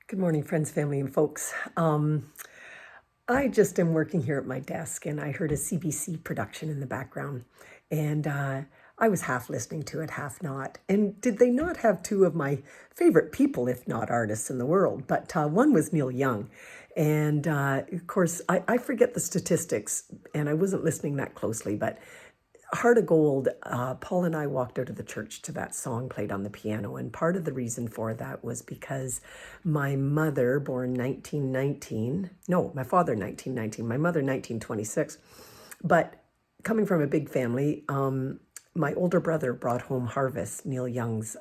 Good morning, friends, family, and folks. I just am working here at my desk and I heard a CBC production in the background. And I was half listening to it, half not. And did they not have two of my favorite people, if not artists in the world? But one was Neil Young. And of course, I forget the statistics and I wasn't listening that closely, but Heart of Gold, Paul and I walked out of the church to that song played on the piano. And part of the reason for that was because my mother, born 1919, no, my father 1919, my mother 1926. But coming from a big family, my older brother brought home Harvest, Neil Young's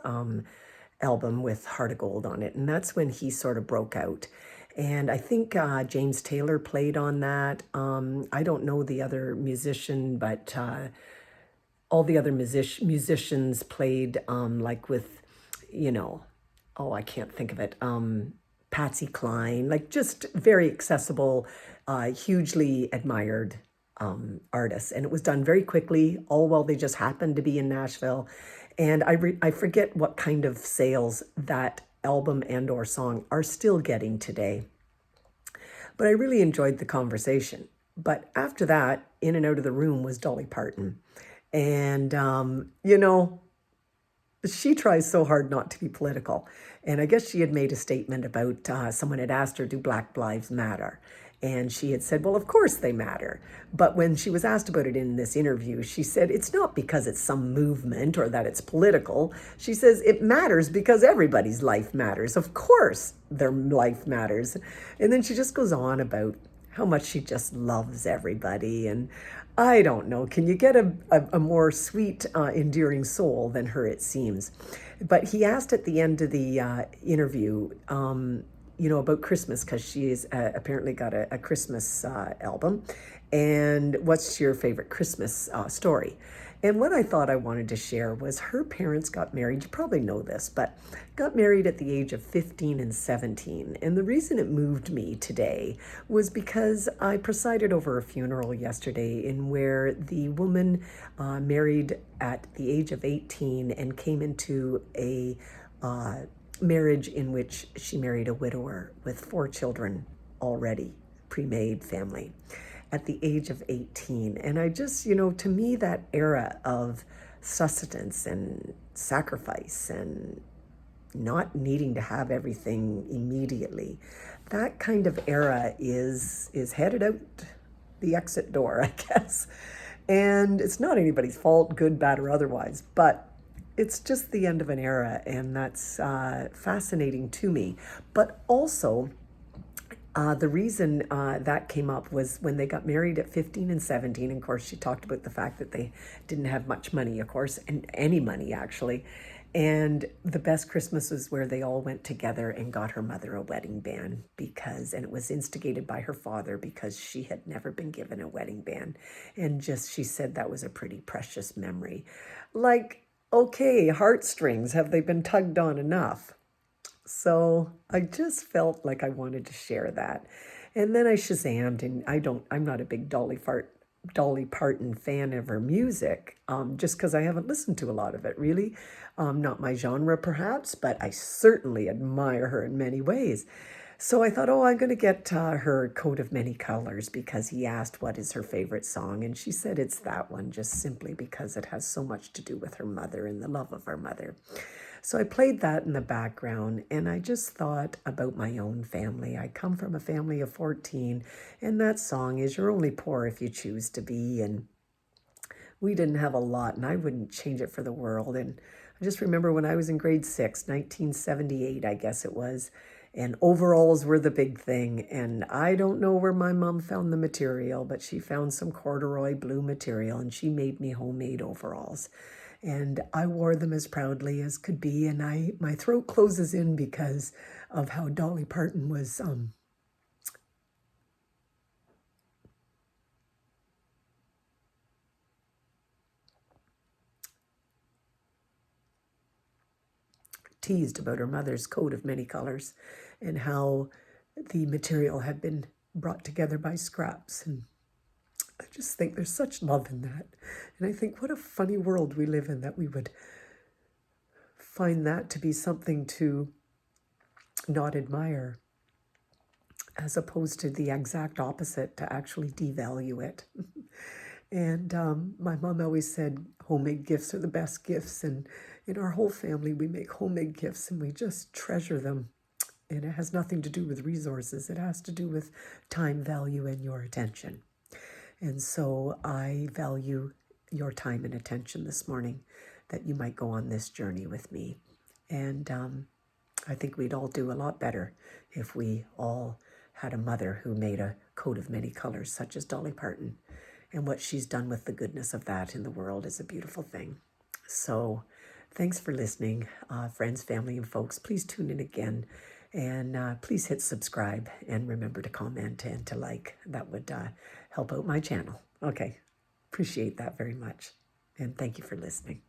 album with Heart of Gold on it. And that's when he sort of broke out. And I think James Taylor played on that. I don't know the other musician, but all the other musicians played, like with, you know, oh, I can't think of it. Patsy Cline, like just very accessible, hugely admired artists. And it was done very quickly, all while they just happened to be in Nashville. And I forget what kind of sales that album and or song are still getting today. But I really enjoyed the conversation. But after that, in and out of the room was Dolly Parton. And, she tries so hard not to be political. And I guess she had made a statement about someone had asked her, do Black Lives Matter? And she had said, well, of course they matter. But when she was asked about it in this interview, she said, it's not because it's some movement or that it's political. She says, it matters because everybody's life matters. Of course, their life matters. And then she just goes on about how much she just loves everybody. And I don't know, can you get a more sweet, endearing soul than her, it seems? But he asked at the end of the interview, about Christmas, because she's apparently got a Christmas album. And what's your favorite Christmas story? And what I thought I wanted to share was her parents got married. You probably know this, but got married at the age of 15 and 17. And the reason it moved me today was because I presided over a funeral yesterday in where the woman married at the age of 18 and came into a marriage in which she married a widower with 4 children already, pre-made family at the age of 18. And I just, to me, that era of sustenance and sacrifice and not needing to have everything immediately, that kind of era is headed out the exit door, I guess. And it's not anybody's fault, good, bad, or otherwise, but it's just the end of an era, and that's fascinating to me. But also, the reason that came up was when they got married at 15 and 17. And of course, she talked about the fact that they didn't have much money, of course, and any money actually. And the best Christmas was where they all went together and got her mother a wedding band and it was instigated by her father because she had never been given a wedding band. And just, she said that was a pretty precious memory. Like, okay, heartstrings, have they been tugged on enough? So I just felt like I wanted to share that. And then I Shazammed, and I'm not a big Dolly Parton fan of her music, just because I haven't listened to a lot of it, really. Not my genre, perhaps, but I certainly admire her in many ways. So I thought, oh, I'm going to get her Coat of Many Colors because he asked what is her favorite song. And she said it's that one, just simply because it has so much to do with her mother and the love of her mother. So I played that in the background and I just thought about my own family. I come from a family of 14, and that song is You're Only Poor If You Choose to Be. And we didn't have a lot, and I wouldn't change it for the world. And I just remember when I was in grade 6, 1978, I guess it was, and overalls were the big thing. And I don't know where my mom found the material, but she found some corduroy blue material and she made me homemade overalls. And I wore them as proudly as could be. And my throat closes in because of how Dolly Parton was teased about her mother's coat of many colors and how the material had been brought together by scraps. And I just think there's such love in that. And I think what a funny world we live in that we would find that to be something to not admire, as opposed to the exact opposite, to actually devalue it. And my mom always said homemade gifts are the best gifts. And in our whole family, we make homemade gifts and we just treasure them. And it has nothing to do with resources, it has to do with time, value, and your attention. And so I value your time and attention this morning, that you might go on this journey with me. And I think we'd all do a lot better if we all had a mother who made a coat of many colors, such as Dolly Parton. And what she's done with the goodness of that in the world is a beautiful thing. So thanks for listening, friends, family, and folks. Please tune in again. And please hit subscribe and remember to comment and to like. That would help out my channel. Okay. Appreciate that very much. And thank you for listening.